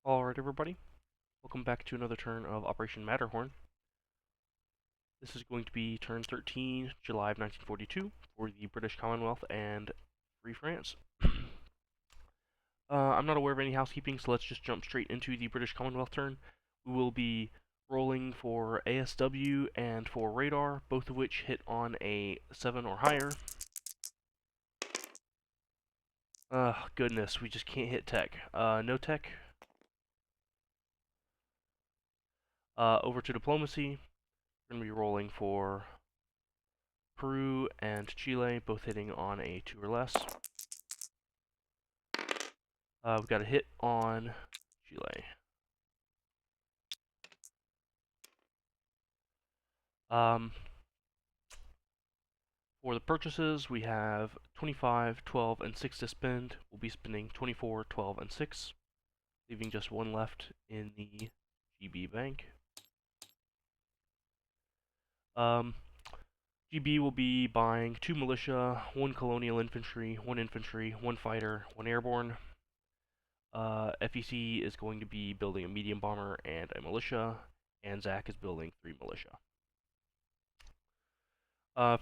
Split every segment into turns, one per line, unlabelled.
Alright everybody, welcome back to another turn of Operation Matterhorn. This is going to be turn 13, July of 1942, for the British Commonwealth and Free France. I'm not aware of any housekeeping, so let's just jump straight into the British Commonwealth turn. We will be rolling for ASW and for radar, both of which hit on a 7 or higher. Goodness, we just can't hit tech. No tech. Over to diplomacy. We're going to be rolling for Peru and Chile, both hitting on a 2 or less. We've got a hit on Chile. For the purchases, we have 25, 12, and 6 to spend. We'll be spending 24, 12, and 6, leaving just 1 left in the GB bank. GB will be buying 2 militia, 1 colonial infantry, 1 fighter, 1 airborne. FEC is going to be building a medium bomber and a militia, and Zach is building 3 militia.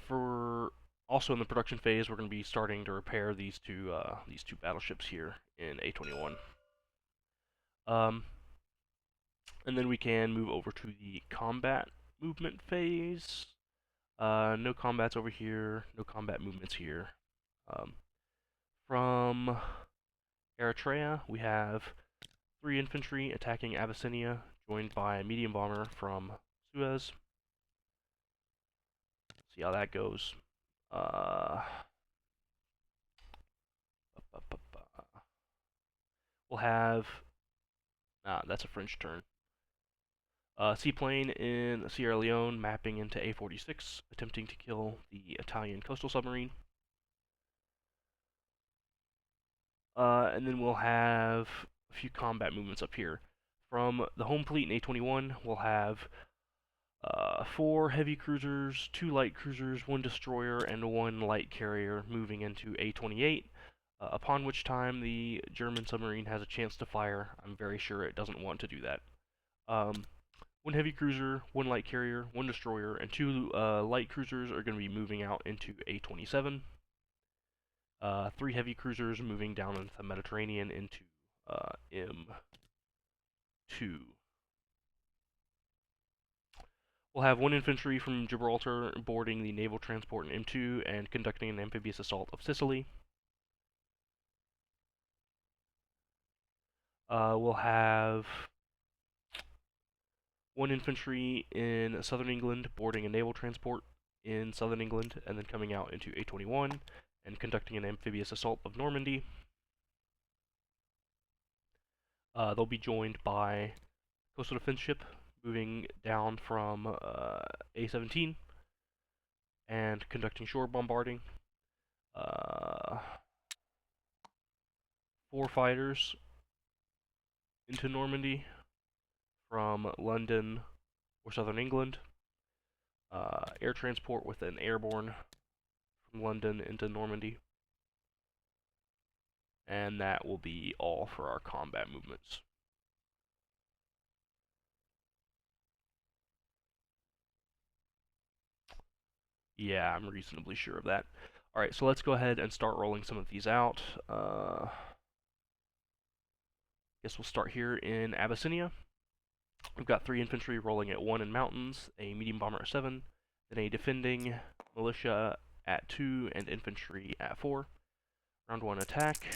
For also in the production phase, we're going to be starting to repair these two battleships here in A21. And then we can move over to the combat movement phase. No combats over here, no combat movements here. From Eritrea, we have 3 infantry attacking Abyssinia, joined by a medium bomber from Suez. See how that goes. We'll have... that's a French turn. Seaplane in Sierra Leone mapping into A46, attempting to kill the Italian coastal submarine. And then we'll have a few combat movements up here. From the home fleet in A21, we'll have 4 heavy cruisers, 2 light cruisers, 1 destroyer, and 1 light carrier moving into A28, upon which time the German submarine has a chance to fire. I'm very sure it doesn't want to do that. 1 heavy cruiser, 1 light carrier, 1 destroyer, and 2 light cruisers are going to be moving out into A27. 3 heavy cruisers moving down into the Mediterranean into M2. We'll have 1 infantry from Gibraltar boarding the naval transport in M2 and conducting an amphibious assault of Sicily. We'll have 1 infantry in southern England boarding a naval transport in southern England and then coming out into A21 and conducting an amphibious assault of Normandy. They'll be joined by coastal defense ship moving down from A17 and conducting shore bombarding. 4 fighters into Normandy from London or southern England. Air transport with an airborne from London into Normandy. And that will be all for our combat movements. Yeah, I'm reasonably sure of that. Alright, so let's go ahead and start rolling some of these out. Guess we'll start here in Abyssinia. We've got 3 infantry rolling at 1 in mountains, a medium bomber at 7, then a defending militia at 2, and infantry at 4. Round 1 attack.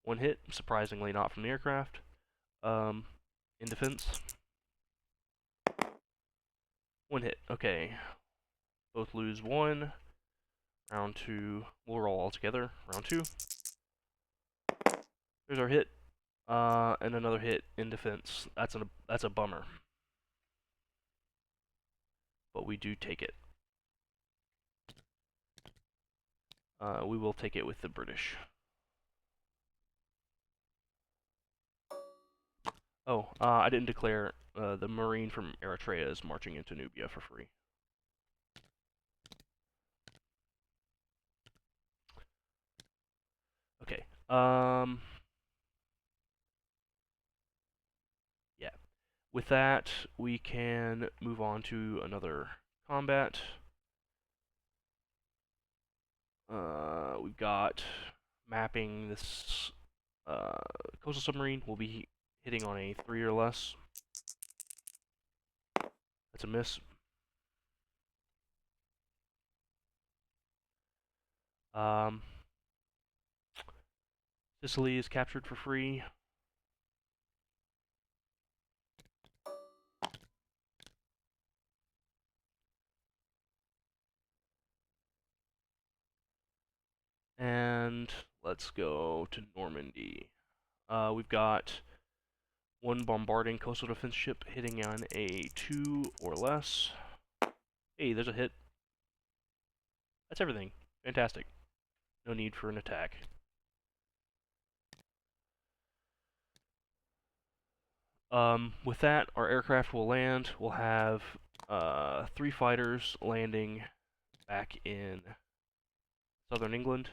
1 hit, surprisingly not from the aircraft. In defense. 1 hit, okay. Both lose 1. Round 2, we'll roll all together. Round 2. There's our hit. And another hit in defense. That's a bummer. But we do take it. We will take it with the British. Oh, I didn't declare the Marine from Eritrea is marching into Nubia for free. Okay. With that, we can move on to another combat. We've got mapping this coastal submarine. Will be hitting on a 3 or less. That's a miss. Sicily is captured for free. And let's go to Normandy. We've got one bombarding coastal defense ship hitting on a 2 or less. Hey, there's a hit. That's everything. Fantastic. No need for an attack. With that, our aircraft will land. We'll have 3 fighters landing back in southern England,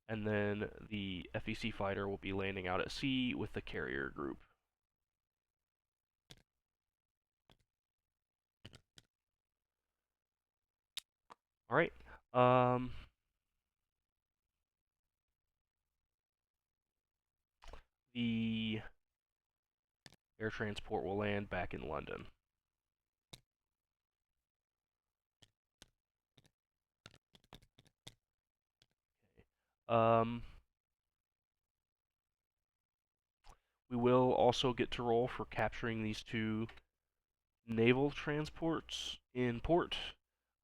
and then the FEC fighter will be landing out at sea with the carrier group. Alright, the air transport will land back in London. Um, we will also get to roll for capturing these 2 naval transports in port.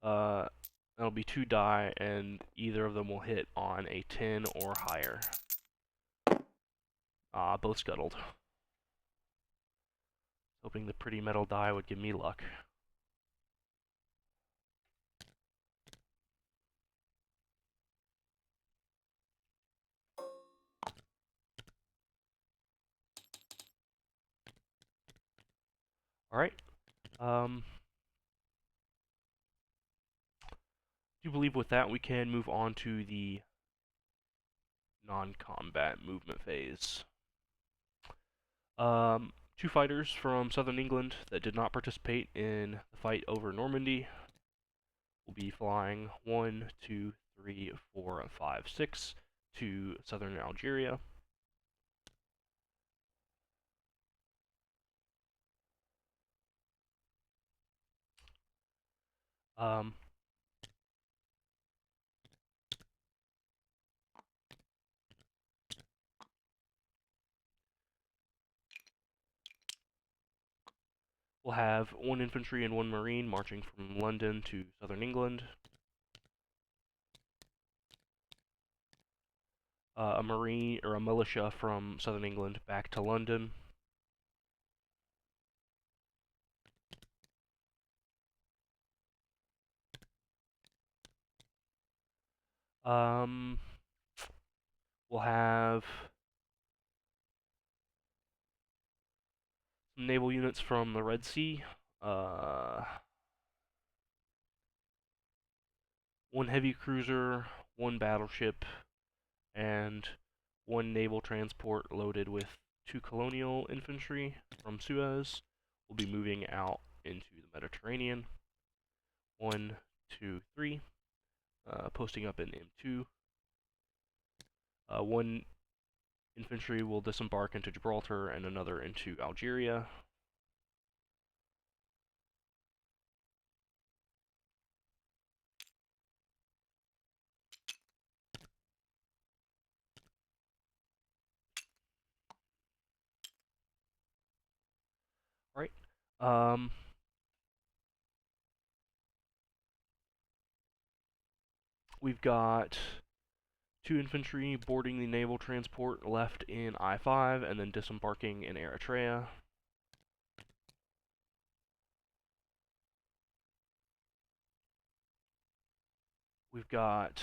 That'll be 2 die, and either of them will hit on a 10 or higher. Both scuttled. Hoping the pretty metal die would give me luck. Alright. I do believe with that we can move on to the non-combat movement phase. 2 fighters from southern England that did not participate in the fight over Normandy will be flying 1, 2, 3, 4, 5, 6 to southern Algeria. Um, we'll have 1 infantry and 1 marine marching from London to southern England. A marine or a militia from southern England back to London. We'll have some naval units from the Red Sea. 1 heavy cruiser, 1 battleship, and 1 naval transport loaded with 2 colonial infantry from Suez will be moving out into the Mediterranean. 1, 2, 3, posting up in M2. 1 infantry will disembark into Gibraltar and another into Algeria. Alright. We've got 2 infantry boarding the naval transport left in I-5 and then disembarking in Eritrea. We've got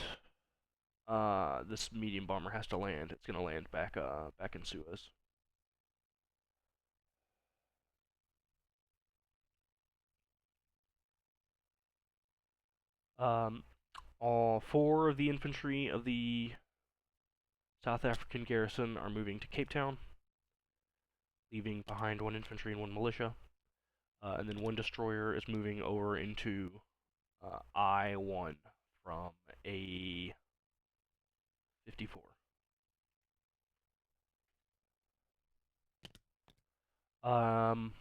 this medium bomber has to land. It's gonna land back in Suez. All 4 of the infantry of the South African garrison are moving to Cape Town. leaving behind 1 infantry and 1 militia. And then 1 destroyer is moving over into I-1 from A54. Um,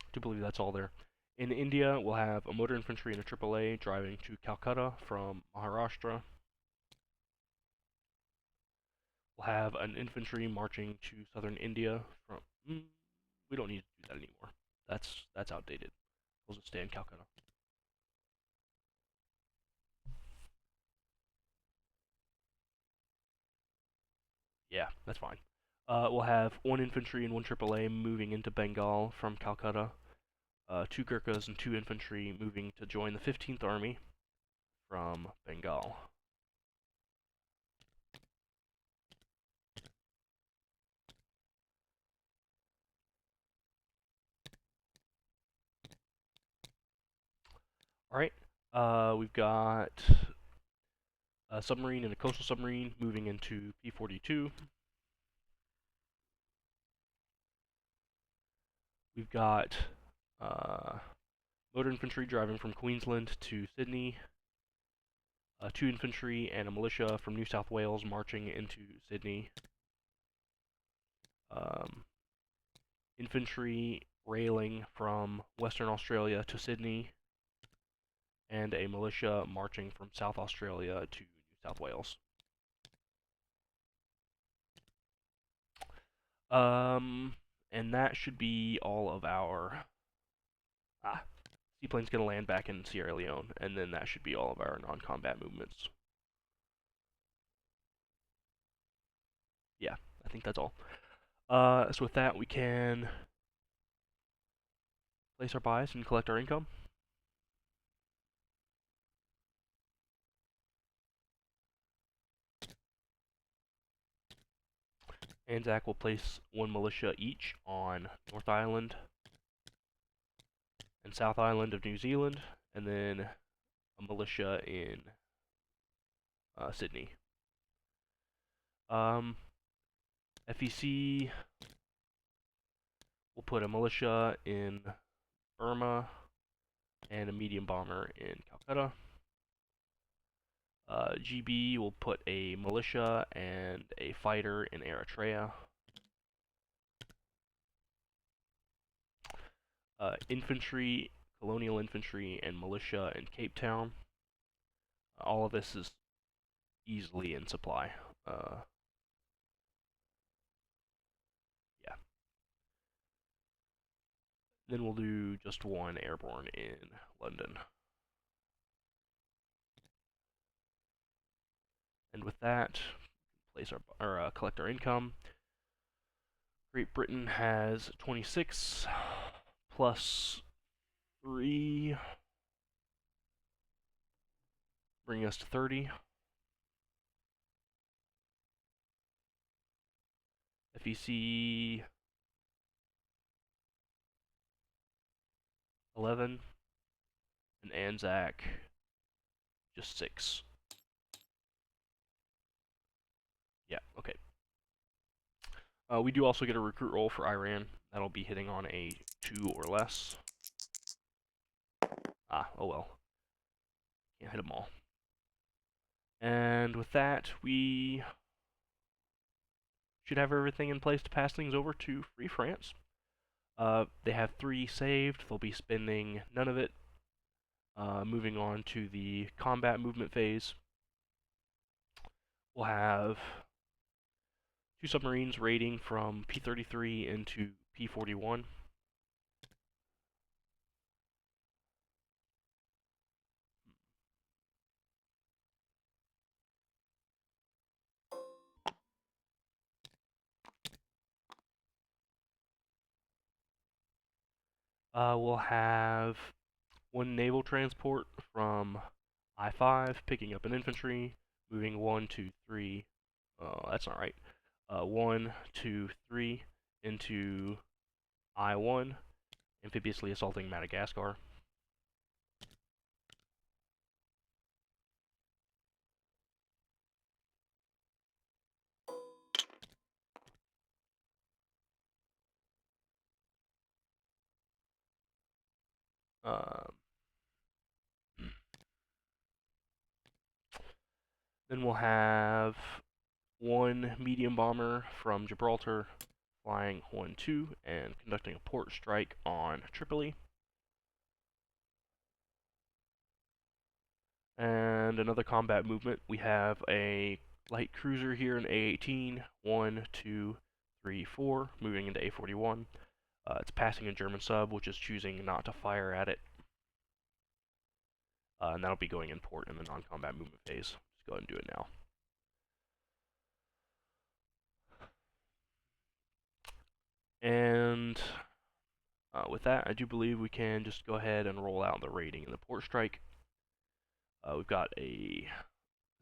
I do believe that's all there. In India, we'll have a motor infantry and a AAA driving to Calcutta from Maharashtra. We'll have an infantry marching to southern India from. We don't need to do that anymore. That's outdated. We'll just stay in Calcutta. Yeah, that's fine. We'll have 1 infantry and 1 AAA moving into Bengal from Calcutta. 2 Gurkhas and 2 infantry moving to join the 15th Army from Bengal. Alright, we've got a submarine and a coastal submarine moving into P42. We've got motor infantry driving from Queensland to Sydney. 2 infantry and a militia from New South Wales marching into Sydney. Infantry railing from Western Australia to Sydney. And a militia marching from South Australia to New South Wales. And that should be all of our... seaplane's going to land back in Sierra Leone, and then that should be all of our non-combat movements. Yeah, I think that's all. So with that, we can place our buys and collect our income. Anzac will place 1 militia each on North Island and South Island of New Zealand, and then a militia in Sydney. FEC will put a militia in Burma and a medium bomber in Calcutta. GB will put a militia and a fighter in Eritrea. Infantry, colonial infantry, and militia in Cape Town. All of this is easily in supply. Yeah. Then we'll do just 1 airborne in London. And with that, place our collect our income. Great Britain has 26 plus 3, bringing us to 30. FEC 11, and Anzac just 6. Yeah, okay. We do also get a recruit roll for Iran. That'll be hitting on a 2 or less. Oh well. Can't hit them all. And with that, we should have everything in place to pass things over to Free France. They have 3 saved. They'll be spending none of it. Moving on to the combat movement phase. We'll have 2 submarines raiding from P33 into P41. We'll have 1 naval transport from I5 picking up an infantry, moving 1, 2, 3. Oh, that's not right. 1, 2, 3 into I1, amphibiously assaulting Madagascar. Um, then we'll have one medium bomber from Gibraltar flying 1-2 and conducting a port strike on Tripoli. And another combat movement, we have a light cruiser here in A-18, 1, 2, 3, 4, moving into A-41. It's passing a German sub, which is choosing not to fire at it. And that'll be going in port in the non-combat movement phase. Just go ahead and do it now. And with that, I do believe we can just go ahead and roll out the rating in the port strike. We've got a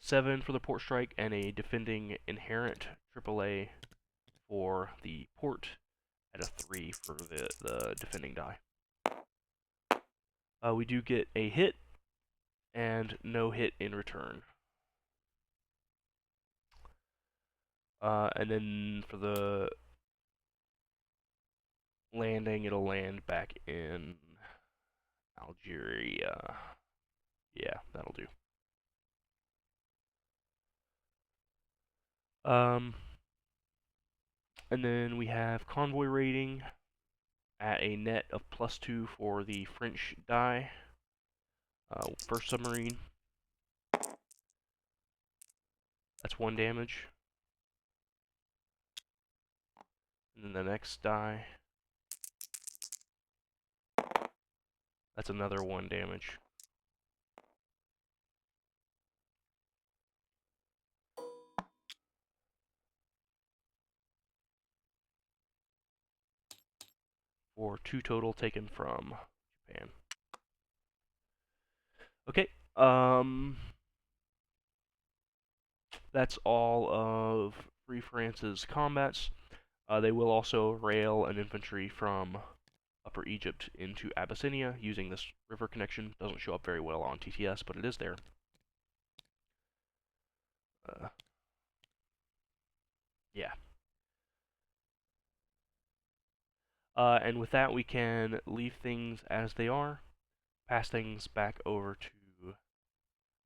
7 for the port strike and a defending inherent AAA for the port at a 3 for the defending die. We do get a hit and no hit in return. And then for the landing, it'll land back in Algeria. Yeah, that'll do. And then we have convoy rating at a net of +2 for the French die. First submarine, that's 1 damage. And then the next die, that's another 1 damage. For 2 total taken from Japan. Okay, that's all of Free France's combats. They will also rail an infantry from Upper Egypt into Abyssinia using this river connection. Doesn't show up very well on TTS, but it is there. Yeah. And with that, we can leave things as they are, pass things back over to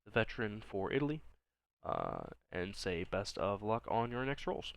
the veteran for Italy, and say best of luck on your next rolls.